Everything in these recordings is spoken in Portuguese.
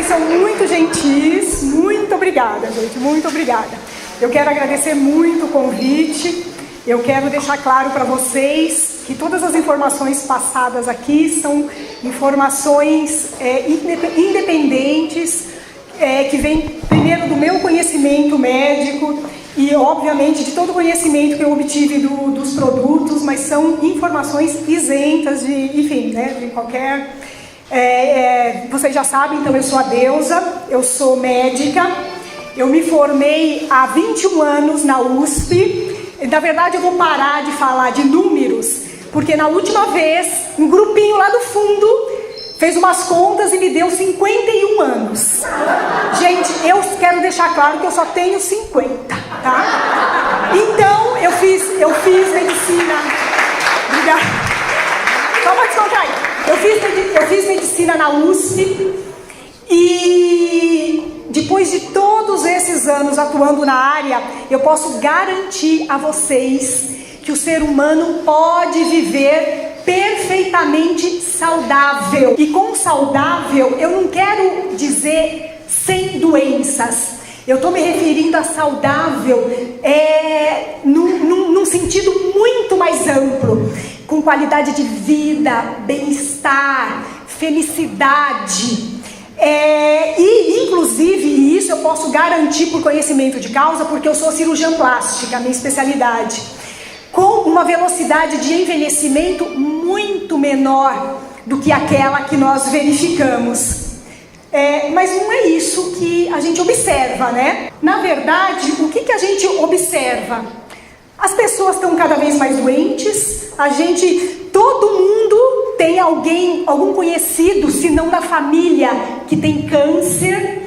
Vocês são muito gentis, muito obrigada, gente, muito obrigada. Eu quero agradecer muito o convite, eu quero deixar claro para vocês que todas as informações passadas aqui são informações independentes, que vêm primeiro do meu conhecimento médico e, obviamente, de todo o conhecimento que eu obtive dos produtos, mas são informações isentas de, enfim, né, de qualquer... vocês já sabem, então eu sou a Deusa, eu sou médica, eu me formei há 21 anos na USP. Na verdade eu vou parar de falar de números, porque na última vez, um grupinho lá do fundo fez umas contas e me deu 51 anos. Gente, eu quero deixar claro que eu só tenho 50, tá? Então eu fiz medicina. Obrigada. Só para descontrair. Eu fiz medicina na USP e depois de todos esses anos atuando na área, eu posso garantir a vocês que o ser humano pode viver perfeitamente saudável. E com saudável, eu não quero dizer sem doenças. Eu estou me referindo a saudável num sentido muito mais amplo, com qualidade de vida, bem-estar, felicidade. E inclusive isso eu posso garantir por conhecimento de causa, porque eu sou cirurgiã plástica, minha especialidade, com uma velocidade de envelhecimento muito menor do que aquela que nós verificamos. Mas não é isso que a gente observa, né? Na verdade, o que a gente observa? As pessoas estão cada vez mais doentes, todo mundo tem algum conhecido, se não na família, que tem câncer.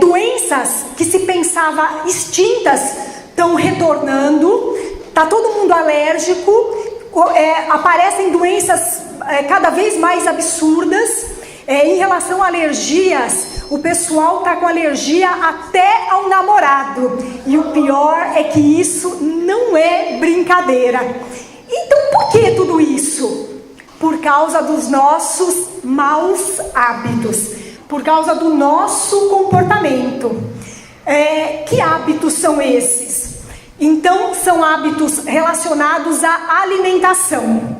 Doenças que se pensava extintas estão retornando, está todo mundo alérgico, aparecem doenças cada vez mais absurdas. Em relação a alergias, o pessoal está com alergia até ao namorado. E o pior é que isso não é brincadeira. Então por que tudo isso? Por causa dos nossos maus hábitos, por causa do nosso comportamento. Que hábitos são esses? Então são hábitos relacionados à alimentação.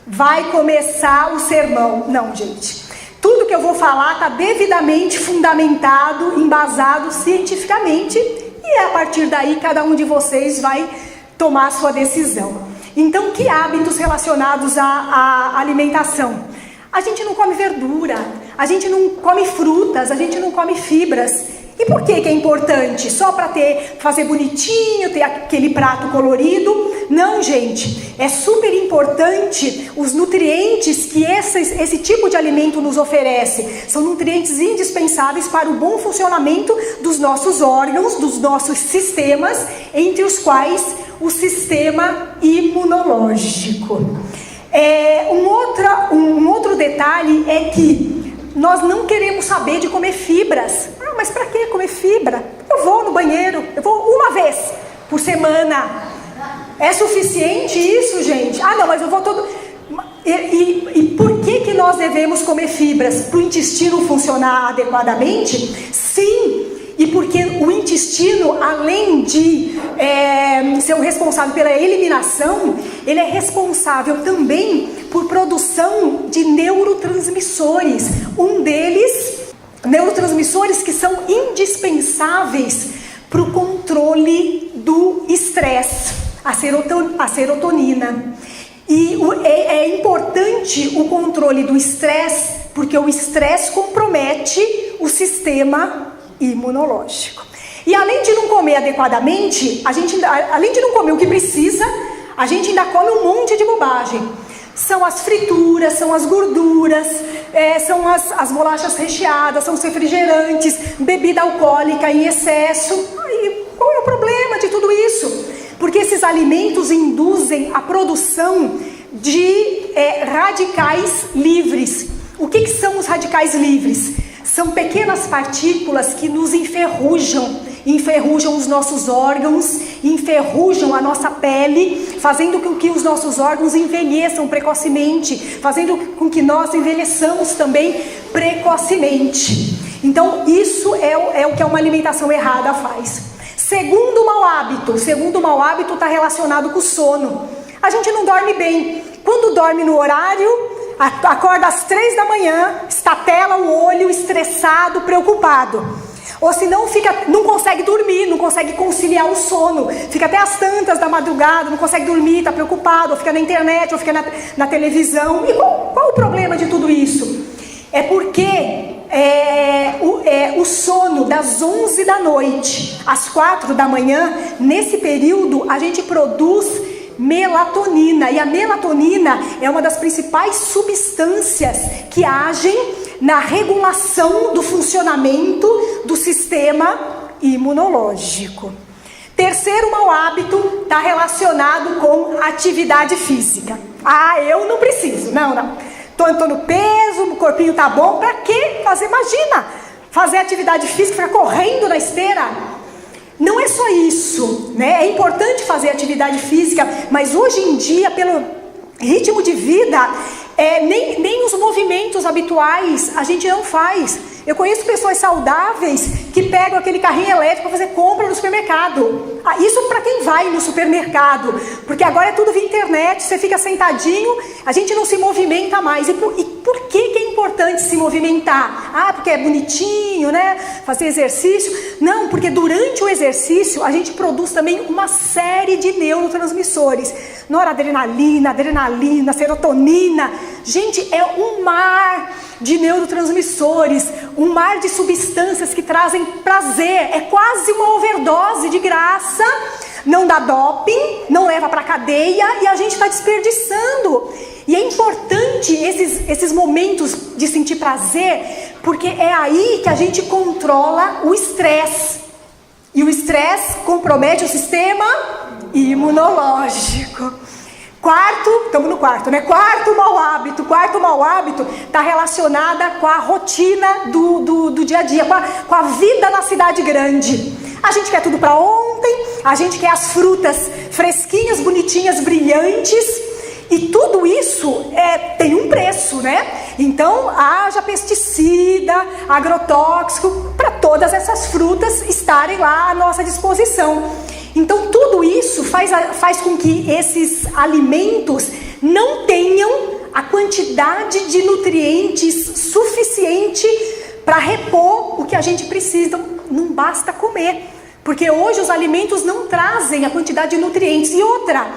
Vai começar o sermão. Não, gente. Tudo que eu vou falar está devidamente fundamentado, embasado cientificamente, e a partir daí cada um de vocês vai tomar a sua decisão. Então, que hábitos relacionados à alimentação? A gente não come verdura, a gente não come frutas, a gente não come fibras. E por que é importante? Só para fazer bonitinho, ter aquele prato colorido? Não, gente. É super importante os nutrientes que esse tipo de alimento nos oferece. São nutrientes indispensáveis para o bom funcionamento dos nossos órgãos, dos nossos sistemas, entre os quais o sistema imunológico. Um outro detalhe é que nós não queremos saber de comer fibras. Mas para que comer fibra? Eu vou no banheiro, eu vou uma vez por semana. É suficiente isso, gente? Não, mas eu vou todo... E por que nós devemos comer fibras? Para o intestino funcionar adequadamente? Sim. E porque o intestino, além de ser o responsável pela eliminação, ele é responsável também por produção de neurotransmissores. Um deles, neurotransmissores que são indispensáveis para o controle do estresse, a serotonina. E é importante o controle do estresse, porque o estresse compromete o sistema imunológico. E além de não comer adequadamente, além de não comer o que precisa, a gente ainda come um monte de bobagem. São as frituras, são as gorduras, são as bolachas recheadas, são os refrigerantes, bebida alcoólica em excesso. E qual é o problema de tudo isso? Porque esses alimentos induzem a produção de radicais livres. O que são os radicais livres? São pequenas partículas que nos enferrujam os nossos órgãos, enferrujam a nossa pele, fazendo com que os nossos órgãos envelheçam precocemente, fazendo com que nós envelheçamos também precocemente. Então isso é o que uma alimentação errada faz. Segundo mau hábito está relacionado com o sono. A gente não dorme bem. Quando dorme no horário, acorda às 3 da manhã, estatela o olho, estressado, preocupado. Ou se não, não consegue dormir, não consegue conciliar o sono. Fica até às tantas da madrugada, não consegue dormir, está preocupado, ou fica na internet, ou fica na televisão. E qual o problema de tudo isso? É porque o sono das 11 da noite às 4 da manhã, nesse período a gente produz melatonina. E a melatonina é uma das principais substâncias que agem na regulação do funcionamento do sistema imunológico. Terceiro mau hábito está relacionado com atividade física. Eu não preciso, não. Tô no peso, o corpinho tá bom, pra que fazer? Imagina, fazer atividade física, ficar correndo na esteira. Não é só isso, né? É importante fazer atividade física, mas hoje em dia, pelo ritmo de vida, nem os movimentos habituais a gente não faz. Eu conheço pessoas saudáveis que pegam aquele carrinho elétrico para fazer compra no supermercado. Isso para quem vai no supermercado, porque agora é tudo via internet, você fica sentadinho, a gente não se movimenta mais. E por que é importante se movimentar? Porque é bonitinho, né? Fazer exercício. Não, porque durante o exercício a gente produz também uma série de neurotransmissores. Noradrenalina, adrenalina, serotonina. Gente, é um mar de neurotransmissores, um mar de substâncias que trazem prazer. É quase uma overdose de graça, não dá doping, não leva para cadeia e a gente está desperdiçando. E é importante esses momentos de sentir prazer, porque é aí que a gente controla o estresse. E o estresse compromete o sistema imunológico. Estamos no quarto, né? Quarto mau hábito está relacionada com a rotina do dia a dia, com a vida na cidade grande. A gente quer tudo para ontem, a gente quer as frutas fresquinhas, bonitinhas, brilhantes, e tudo isso tem um preço, né? Então, haja pesticida, agrotóxico, para todas essas frutas estarem lá à nossa disposição. Então tudo isso faz com que esses alimentos não tenham a quantidade de nutrientes suficiente para repor o que a gente precisa. Não basta comer, porque hoje os alimentos não trazem a quantidade de nutrientes. E outra,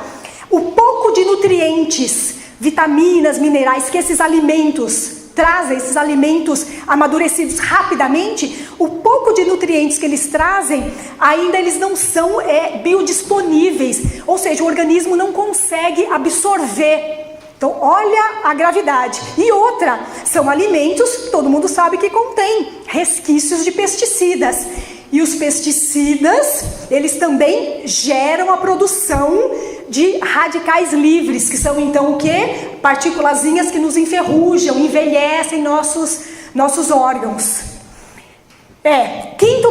o pouco de nutrientes, vitaminas, minerais que esses alimentos trazem, esses alimentos amadurecidos rapidamente, o pouco de nutrientes que eles trazem, ainda eles não são biodisponíveis, ou seja, o organismo não consegue absorver. Então olha a gravidade. E outra, são alimentos, todo mundo sabe que contém resquícios de pesticidas. E os pesticidas, eles também geram a produção de radicais livres, que são então o quê? Partículazinhas que nos enferrujam, envelhecem nossos órgãos. Quinto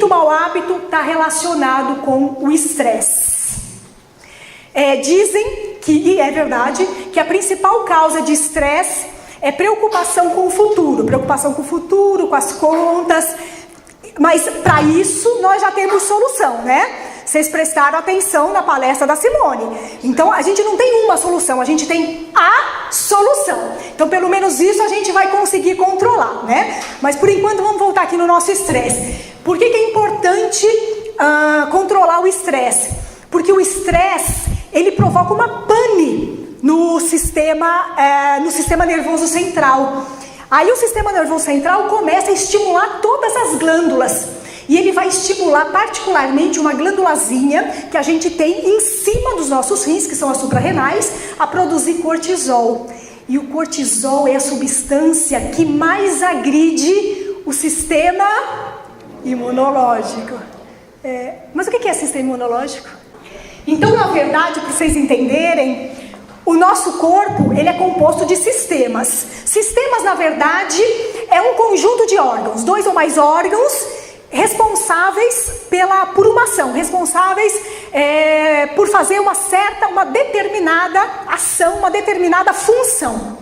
mau hábito está relacionado com o estresse. Dizem que, e é verdade, que a principal causa de estresse é preocupação com o futuro, com as contas. Mas para isso nós já temos solução, né? Vocês prestaram atenção na palestra da Simone. Então a gente não tem uma solução, a gente tem a solução. Então pelo menos isso a gente vai conseguir controlar, né? Mas por enquanto vamos voltar aqui no nosso estresse. Por que é importante controlar o estresse? Porque o estresse, ele provoca uma pane no sistema nervoso central. Aí o sistema nervoso central começa a estimular todas as glândulas. E ele vai estimular particularmente uma glândulazinha que a gente tem em cima dos nossos rins, que são as suprarrenais, a produzir cortisol. E o cortisol é a substância que mais agride o sistema imunológico. Mas o que é sistema imunológico? Então, na verdade, para vocês entenderem, o nosso corpo, ele é composto de sistemas. Sistemas, na verdade, é um conjunto de órgãos, 2 ou mais órgãos, responsáveis por uma ação, responsáveis por fazer uma determinada ação, uma determinada função.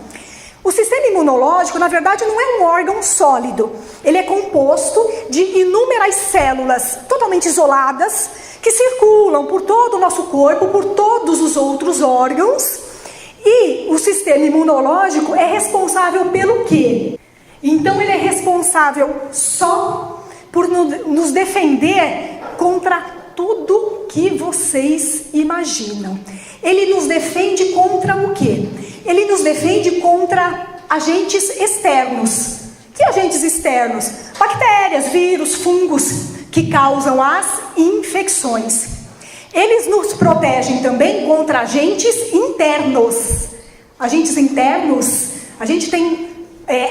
O sistema imunológico, na verdade, não é um órgão sólido. Ele é composto de inúmeras células totalmente isoladas que circulam por todo o nosso corpo, por todos os outros órgãos. E o sistema imunológico é responsável pelo quê? Então ele é responsável só por nos defender contra tudo que vocês imaginam. Ele nos defende contra o quê? Ele nos defende contra agentes externos. Que agentes externos? Bactérias, vírus, fungos que causam as infecções. Eles nos protegem também contra agentes internos. Agentes internos, a gente tem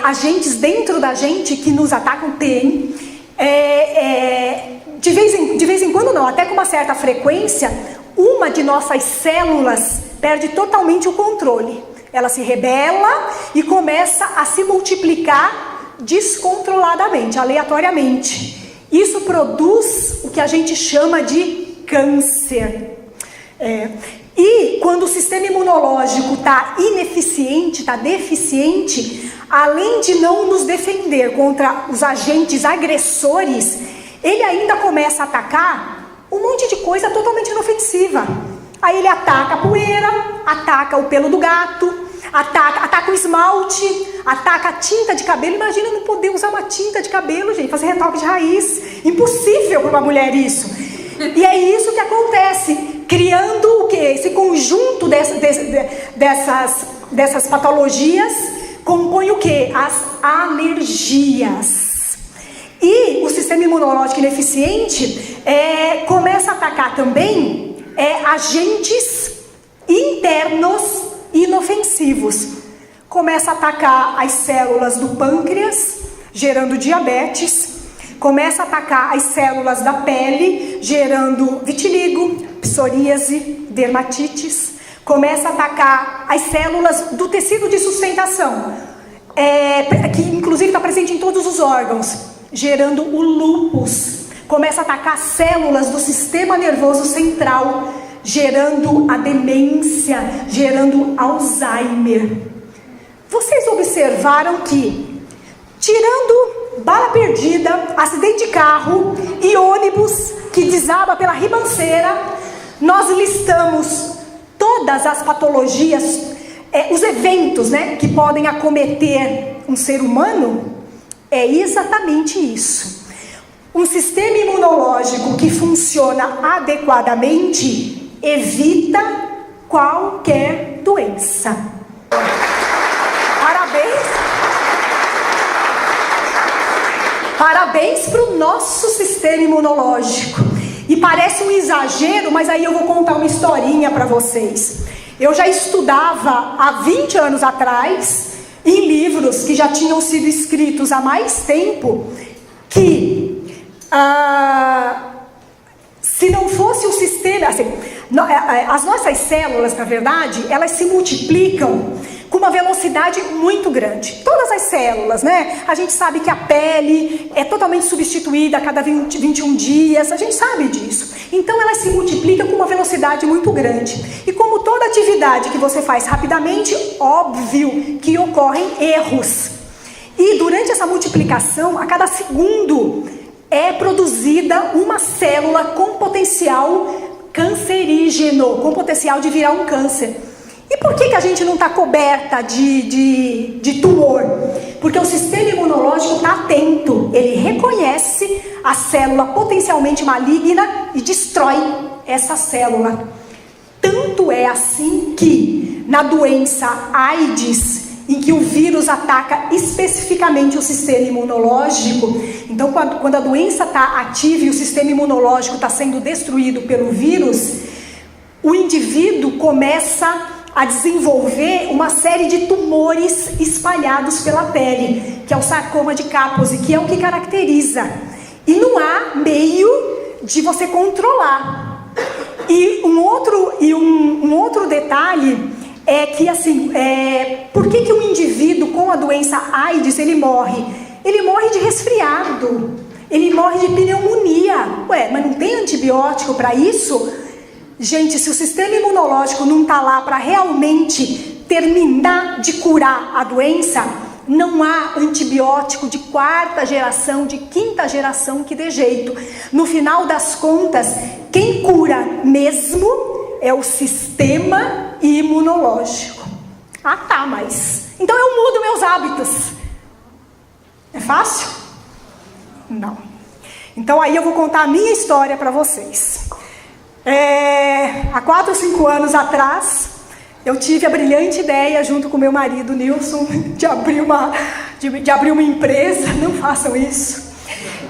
agentes dentro da gente que nos atacam, tem. De vez em quando não, até com uma certa frequência, uma de nossas células perde totalmente o controle. Ela se rebela e começa a se multiplicar descontroladamente, aleatoriamente. Isso produz o que a gente chama de câncer. E quando o sistema imunológico está ineficiente, está deficiente, além de não nos defender contra os agentes agressores, ele ainda começa a atacar um monte de coisa totalmente inofensiva. Aí ele ataca a poeira, ataca o pelo do gato, ataca o esmalte, ataca a tinta de cabelo. Imagina não poder usar uma tinta de cabelo, gente, fazer retoque de raiz. Impossível para uma mulher isso. E é isso que acontece, criando o quê? Esse conjunto dessas patologias compõe o quê? As alergias. E o sistema imunológico ineficiente começa a atacar também agentes internos inofensivos. Começa a atacar as células do pâncreas, gerando diabetes. Começa a atacar as células da pele, gerando vitiligo, psoríase, dermatites. Começa a atacar as células do tecido de sustentação, que inclusive está presente em todos os órgãos, gerando o lúpus. Começa a atacar células do sistema nervoso central, gerando a demência, gerando Alzheimer. Vocês observaram que, tirando bala perdida, acidente de carro e ônibus que desaba pela ribanceira, nós listamos todas as patologias, os eventos, que podem acometer um ser humano. É exatamente isso. Um sistema imunológico que funciona adequadamente evita qualquer doença. Parabéns para o nosso sistema imunológico. E parece um exagero, mas aí eu vou contar uma historinha para vocês. Eu já estudava há 20 anos atrás, em livros que já tinham sido escritos há mais tempo, que se não fosse o sistema... as nossas células, na verdade, elas se multiplicam com uma velocidade muito grande. Todas as células, A gente sabe que a pele é totalmente substituída a cada 21 dias, a gente sabe disso. Então elas se multiplicam com uma velocidade muito grande. E como toda atividade que você faz rapidamente, óbvio que ocorrem erros. E durante essa multiplicação, a cada segundo é produzida uma célula com potencial cancerígeno, com potencial de virar um câncer. E por que a gente não está coberta de tumor? Porque o sistema imunológico está atento, ele reconhece a célula potencialmente maligna e destrói essa célula. Tanto é assim que na doença AIDS, em que o vírus ataca especificamente o sistema imunológico, então quando a doença está ativa e o sistema imunológico está sendo destruído pelo vírus, o indivíduo começa a desenvolver uma série de tumores espalhados pela pele, que é o sarcoma de Kaposi, que é o que caracteriza. E não há meio de você controlar. E um outro detalhe é que, por que um indivíduo com a doença AIDS, ele morre? Ele morre de resfriado, ele morre de pneumonia. Ué, mas não tem antibiótico para isso? Gente, se o sistema imunológico não está lá para realmente ter terminar de curar a doença, não há antibiótico de 4ª geração, de 5ª geração que dê jeito. No final das contas, quem cura mesmo é o sistema imunológico. Ah tá, mas então eu mudo meus hábitos. É fácil? Não. Então aí eu vou contar a minha história para vocês. Há 4 ou 5 anos atrás, eu tive a brilhante ideia, junto com meu marido Nilson, de abrir uma empresa. Não façam isso.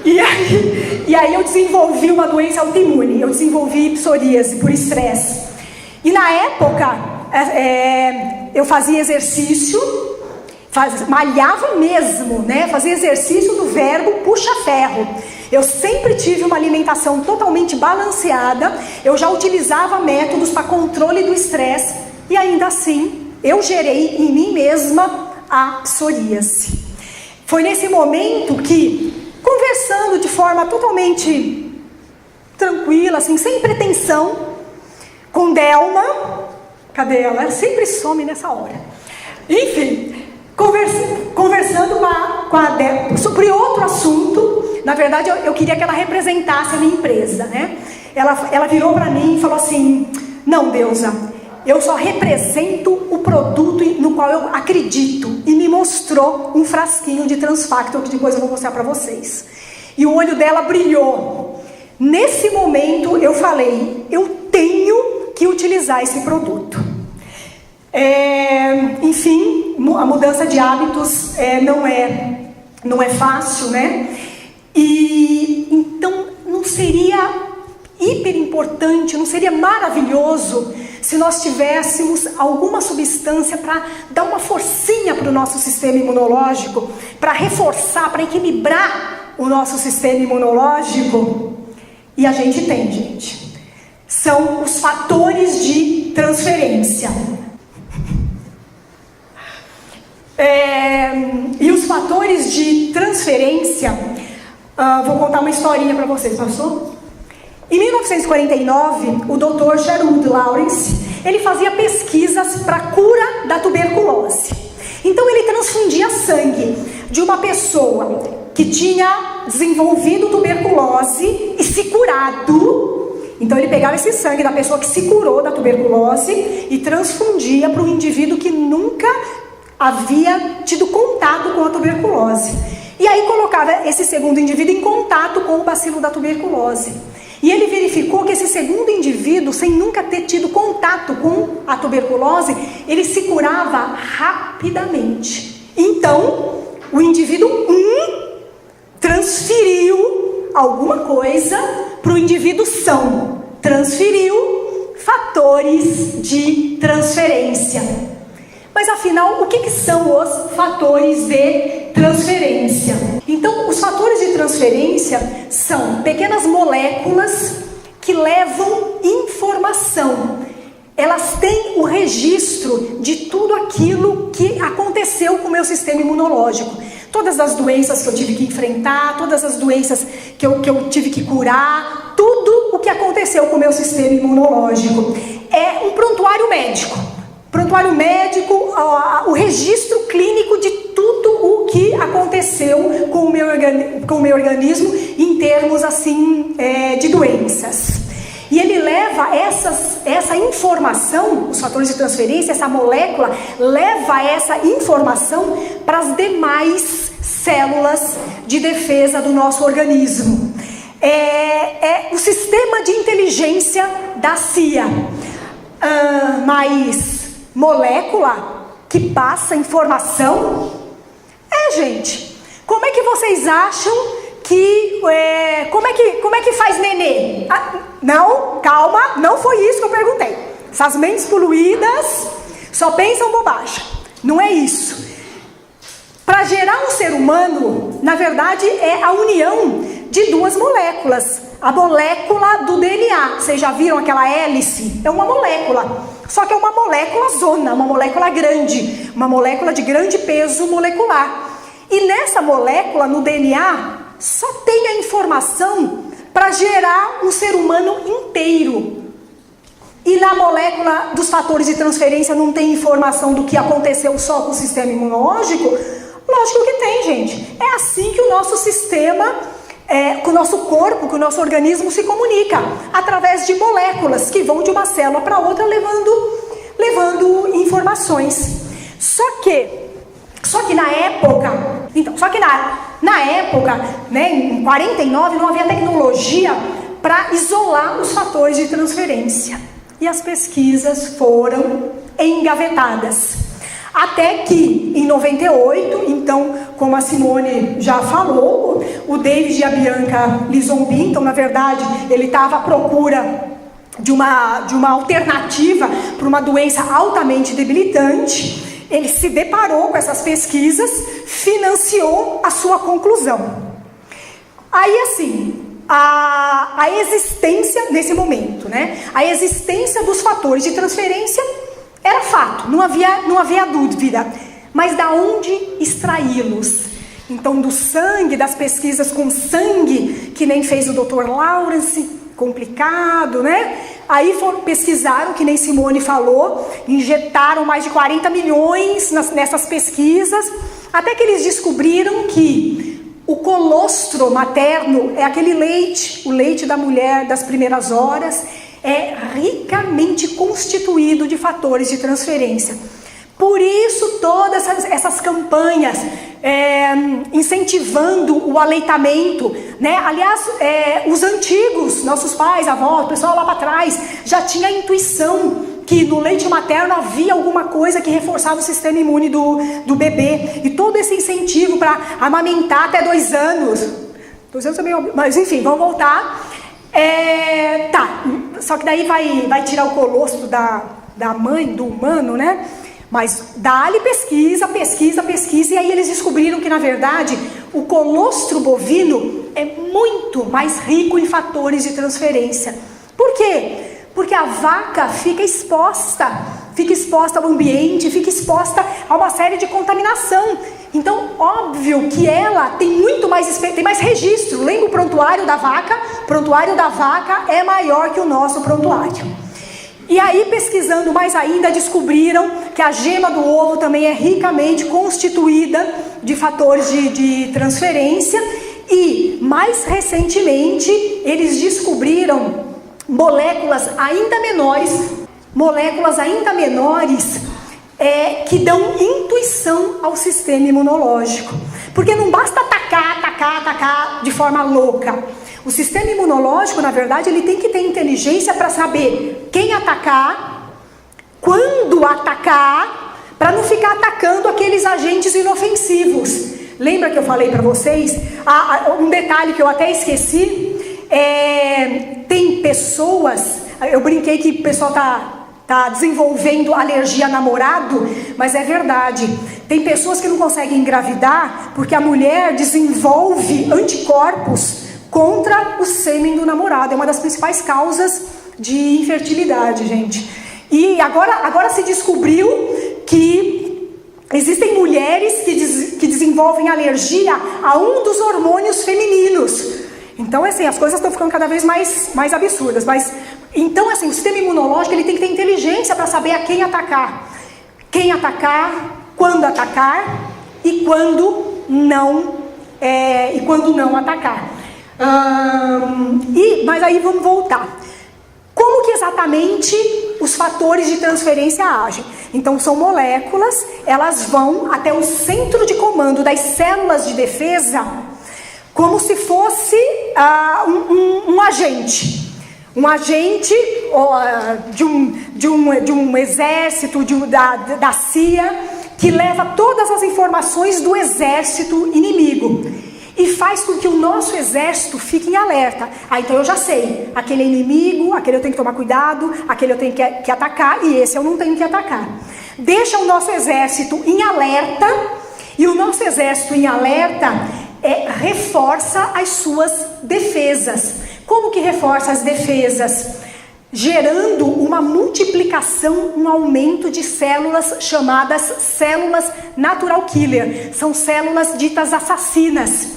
E aí eu desenvolvi uma doença autoimune. Eu desenvolvi psoríase por estresse. E na época, eu fazia exercício, malhava mesmo, né? Fazia exercício do verbo puxa-ferro. Eu sempre tive uma alimentação totalmente balanceada. Eu já utilizava métodos para controle do estresse. E ainda assim, eu gerei em mim mesma a psoríase. Foi nesse momento que, conversando de forma totalmente tranquila, assim, sem pretensão, com Delma, cadê ela? Ela sempre some nessa hora. Enfim, conversando com a Delma sobre outro assunto. Na verdade, eu queria que ela representasse a minha empresa, né? Ela virou para mim e falou assim: não, Deusa, eu só represento o produto no qual eu acredito. E me mostrou um frasquinho de Transfactor, que depois eu vou mostrar para vocês. E o olho dela brilhou. Nesse momento eu falei: eu tenho que utilizar esse produto. Enfim, a mudança de hábitos não é fácil, né? E então não seria hiper importante, não seria maravilhoso se nós tivéssemos alguma substância para dar uma forcinha para o nosso sistema imunológico, para reforçar, para equilibrar o nosso sistema imunológico? E a gente tem, gente. São os fatores de transferência. E os fatores de transferência, vou contar uma historinha para vocês, passou? Em 1949, o Dr. Sherwood Lawrence, ele fazia pesquisas para a cura da tuberculose. Então ele transfundia sangue de uma pessoa que tinha desenvolvido tuberculose e se curado. Então ele pegava esse sangue da pessoa que se curou da tuberculose e transfundia para um indivíduo que nunca havia tido contato com a tuberculose. E aí colocava esse segundo indivíduo em contato com o bacilo da tuberculose. E ele verificou que esse segundo indivíduo, sem nunca ter tido contato com a tuberculose, ele se curava rapidamente. Então, o indivíduo 1 transferiu alguma coisa para o indivíduo são. Transferiu fatores de transferência. Mas afinal, o que são os fatores de transferência? Então, os fatores de transferência são pequenas moléculas que levam informação. Elas têm o registro de tudo aquilo que aconteceu com o meu sistema imunológico. Todas as doenças que eu tive que enfrentar, todas as doenças que eu tive que curar, tudo o que aconteceu com o meu sistema imunológico. É um prontuário médico. Prontuário médico, o registro clínico de tudo o que aconteceu com o meu organismo em termos assim de doenças. E ele leva essa informação, os fatores de transferência, essa molécula, leva essa informação para as demais células de defesa do nosso organismo. É o sistema de inteligência da CIA. Mas molécula que passa informação? Gente, como é que vocês acham que... como é que faz nenê? Não, calma, não foi isso que eu perguntei. Essas mentes poluídas só pensam bobagem. Não é isso. Para gerar um ser humano, na verdade, é a união de 2 moléculas. A molécula do DNA. Vocês já viram aquela hélice? É uma molécula. Só que é uma molécula zona, uma molécula grande. Uma molécula de grande peso molecular. E nessa molécula, no DNA, só tem a informação para gerar um ser humano inteiro. E na molécula dos fatores de transferência não tem informação do que aconteceu só com o sistema imunológico? Lógico que tem, gente. É assim que o nosso sistema, que o nosso corpo, que o nosso organismo se comunica, através de moléculas que vão de uma célula para outra levando informações. Só que na época, né, em 49 não havia tecnologia para isolar os fatores de transferência. E as pesquisas foram engavetadas. Até que, em 98, então, como a Simone já falou, o David e a Bianca Lizombin, então, na verdade, ele estava à procura de uma alternativa para uma doença altamente debilitante. Ele se deparou com essas pesquisas, financiou a sua conclusão. Aí, assim, a existência, nesse momento, né? A existência dos fatores de transferência era fato, não havia dúvida. Mas da onde extraí-los? Então, do sangue, das pesquisas com sangue, que nem fez o Dr. Lawrence, complicado, né? Aí pesquisaram, que nem Simone falou, injetaram mais de 40 milhões nessas pesquisas, até que eles descobriram que o colostro materno é aquele leite, o leite da mulher das primeiras horas, é ricamente constituído de fatores de transferência. Por isso todas essas campanhas incentivando o aleitamento, né? Aliás, os antigos, nossos pais, avós, o pessoal lá para trás, já tinha a intuição que no leite materno havia alguma coisa que reforçava o sistema imune do bebê. E todo esse incentivo para amamentar até 2 anos. 2 anos também, mas enfim, vamos voltar. Só que daí vai tirar o colostro da mãe, do humano, né? Mas dá-lhe pesquisa, e aí eles descobriram que, na verdade, o colostro bovino é muito mais rico em fatores de transferência. Por quê? Porque a vaca fica exposta ao ambiente, fica exposta a uma série de contaminação. Então, óbvio que ela tem tem mais registro. Lembra o prontuário da vaca? O prontuário da vaca é maior que o nosso prontuário. E aí, pesquisando mais ainda, descobriram que a gema do ovo também é ricamente constituída de fatores de transferência. E, mais recentemente, eles descobriram moléculas ainda menores que dão intuição ao sistema imunológico. Porque não basta atacar de forma louca. O sistema imunológico, na verdade, ele tem que ter inteligência para saber quem atacar, quando atacar, para não ficar atacando aqueles agentes inofensivos. Lembra que eu falei para vocês? Um detalhe que eu até esqueci, tem pessoas, eu brinquei que o pessoal tá desenvolvendo alergia a namorado, mas é verdade. Tem pessoas que não conseguem engravidar porque a mulher desenvolve anticorpos contra o sêmen do namorado. É uma das principais causas de infertilidade, gente. E agora se descobriu que existem mulheres que desenvolvem alergia a um dos hormônios femininos. Então, assim, as coisas estão ficando cada vez mais absurdas. Então, assim, o sistema imunológico ele tem que ter inteligência para saber a quem atacar. Quem atacar, quando atacar e quando não atacar. Mas aí vamos voltar. Como que exatamente os fatores de transferência agem? Então são moléculas, elas vão até o centro de comando das células de defesa, como se fosse um agente. Um agente de um exército, da CIA, que leva todas as informações do exército inimigo. E faz com que o nosso exército fique em alerta. Então eu já sei, aquele é inimigo, aquele eu tenho que tomar cuidado, aquele eu tenho que atacar e esse eu não tenho que atacar. Deixa o nosso exército em alerta, e o nosso exército em alerta reforça as suas defesas. Como que reforça as defesas? Gerando uma multiplicação, um aumento de células chamadas células natural killer. São células ditas assassinas.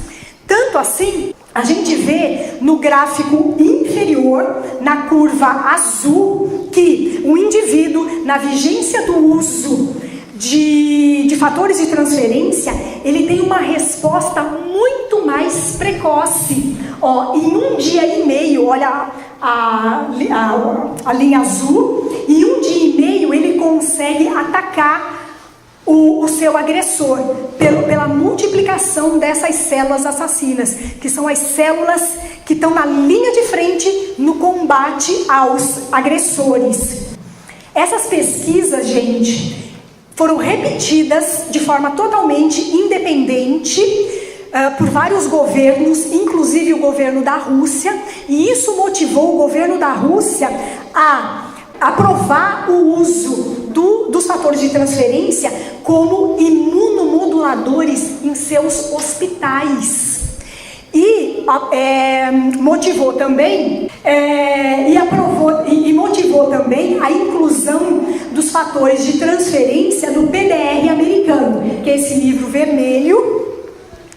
Tanto assim, a gente vê no gráfico inferior inferior, na curva azul, que o indivíduo, na vigência do uso de fatores de transferência, ele tem uma resposta muito mais precoce. Ó, em 1 dia e meio, olha a linha azul, em 1 dia e meio ele consegue atacar o seu agressor pela multiplicação dessas células assassinas, que são as células que estão na linha de frente no combate aos agressores. Essas pesquisas, gente, foram repetidas de forma totalmente independente por vários governos, inclusive o governo da Rússia, e isso motivou o governo da Rússia a aprovar o uso dos fatores de transferência como imunomoduladores em seus hospitais. E motivou também motivou também a inclusão dos fatores de transferência no PDR americano, que é esse livro vermelho.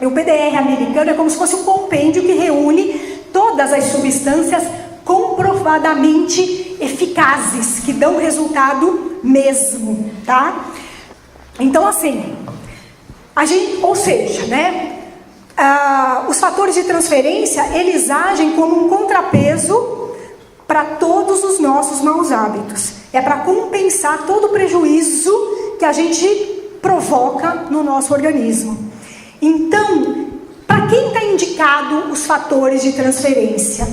O PDR americano é como se fosse um compêndio que reúne todas as substâncias comprovadamente eficazes, que dão resultado mesmo, tá? Então, assim, os fatores de transferência, eles agem como um contrapeso para todos os nossos maus hábitos. É para compensar todo o prejuízo que a gente provoca no nosso organismo. Então, para quem está indicado os fatores de transferência?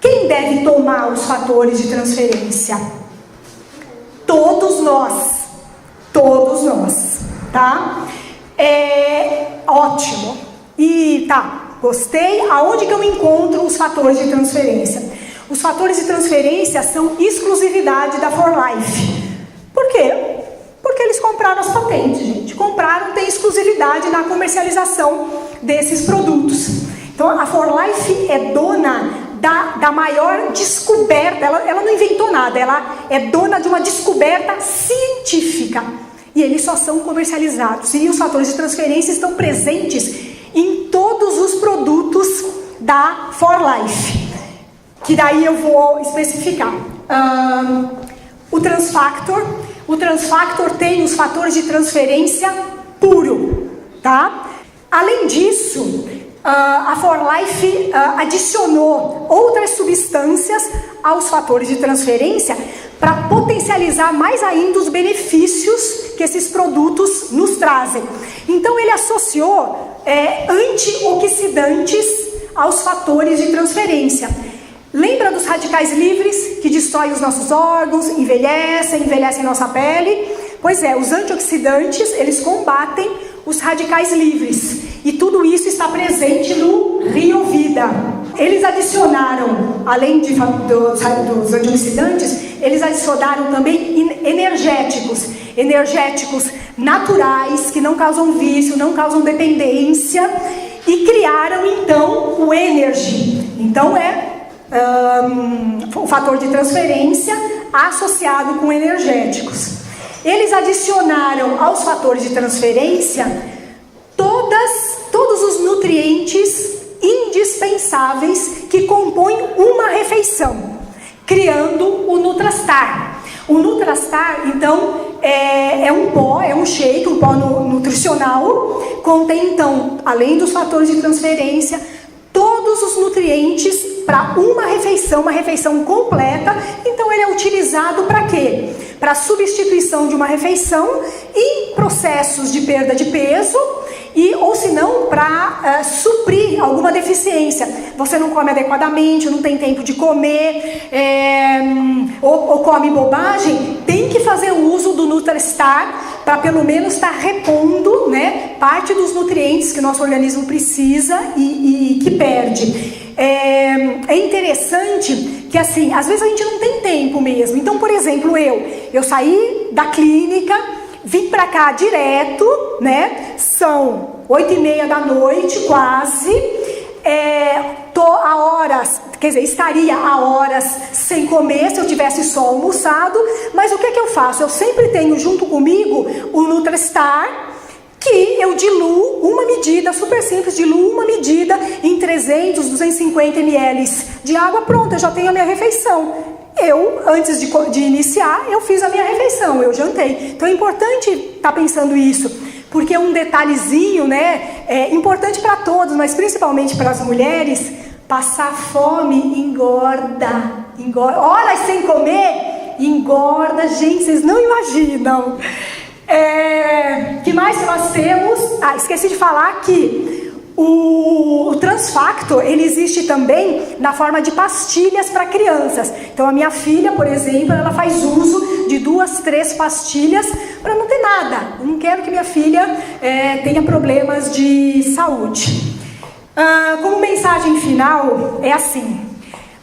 Quem deve tomar os fatores de transferência? Todos nós, tá? Ótimo. E tá, gostei. Aonde que eu encontro os fatores de transferência? Os fatores de transferência são exclusividade da For Life. Por quê? Porque eles compraram as patentes, gente. Compraram, tem exclusividade na comercialização desses produtos. Então, a For Life é dona da maior descoberta. Ela não inventou nada, ela é dona de uma descoberta científica. E eles só são comercializados. E os fatores de transferência estão presentes em todos os produtos da For Life. Que daí eu vou especificar. O Transfactor tem os fatores de transferência puro, tá? Além disso, a For Life adicionou outras substâncias aos fatores de transferência para potencializar mais ainda os benefícios que esses produtos nos trazem. Então ele associou antioxidantes aos fatores de transferência. Lembra dos radicais livres que destroem os nossos órgãos, envelhecem nossa pele? Pois é, os antioxidantes, eles combatem os radicais livres. E tudo isso está presente no Riovida. Eles adicionaram, além dos antioxidantes, eles adicionaram também energéticos naturais, que não causam vício, não causam dependência, e criaram então o Energy. Então o fator de transferência associado com energéticos. Eles adicionaram aos fatores de transferência todos os nutrientes indispensáveis que compõem uma refeição, criando o Nutrastar. O Nutrastar, então, é um pó, é um shake, um pó nutricional, contém, então, além dos fatores de transferência, todos os nutrientes para uma refeição completa. Então ele é utilizado para quê? Para substituição de uma refeição em processos de perda de peso, ou se não, para suprir alguma deficiência. Você não come adequadamente, não tem tempo de comer, ou come bobagem, tem que fazer uso do Nutrastar para pelo menos estar repondo, né, parte dos nutrientes que o nosso organismo precisa e que perde. É interessante que, assim, às vezes a gente não tem tempo mesmo. Então, por exemplo, eu saí da clínica, vim pra cá direto, né? São 8h30 da noite, quase. Tô a horas, quer dizer, estaria a horas sem comer se eu tivesse só almoçado. Mas o que é que eu faço? Eu sempre tenho junto comigo o Nutrastar, que eu diluo uma medida, super simples, diluo uma medida em 300, 250 ml de água, pronto, eu já tenho a minha refeição. Antes de iniciar, eu fiz a minha refeição, eu jantei. Então é importante estar pensando isso, porque um detalhezinho, né, é importante para todos, mas principalmente para as mulheres, passar fome engorda. Horas sem comer, engorda, gente, vocês não imaginam. Que mais que nós temos? Esqueci de falar que o Transfactor, ele existe também na forma de pastilhas para crianças. Então a minha filha, por exemplo, ela faz uso de 2, 3 pastilhas para não ter nada. Eu não quero que minha filha tenha problemas de saúde. Como mensagem final, é assim: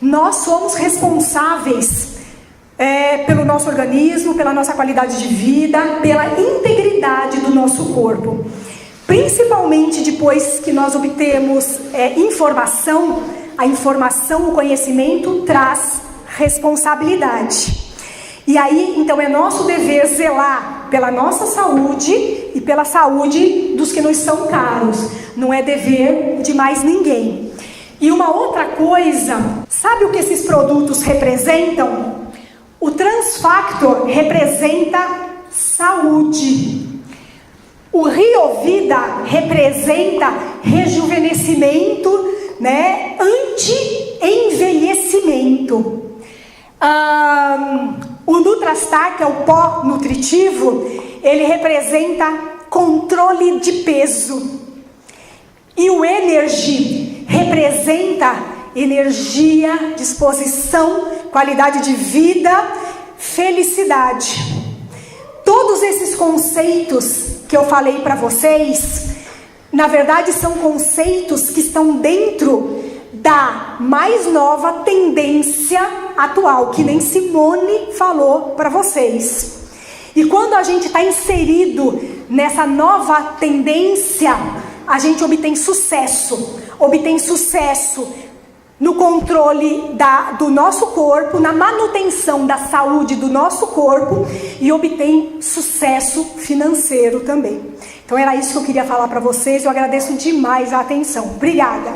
nós somos responsáveis pelo nosso organismo, pela nossa qualidade de vida, pela integridade do nosso corpo. Principalmente depois que nós obtemos informação, a informação, o conhecimento traz responsabilidade. E aí, então, é nosso dever zelar pela nossa saúde e pela saúde dos que nos são caros. Não é dever de mais ninguém. E uma outra coisa, sabe o que esses produtos representam? O Transfactor representa saúde. O Riovida representa rejuvenescimento, né? Anti-envelhecimento. O Nutrastar, que é o pó nutritivo, ele representa controle de peso. E o Energy representa energia, disposição, qualidade de vida, felicidade. Todos esses conceitos que eu falei para vocês, na verdade são conceitos que estão dentro da mais nova tendência atual, que nem Simone falou para vocês. E quando a gente está inserido nessa nova tendência, a gente obtém sucesso no controle do nosso corpo, na manutenção da saúde do nosso corpo e obtém sucesso financeiro também. Então era isso que eu queria falar para vocês. Eu agradeço demais a atenção. Obrigada.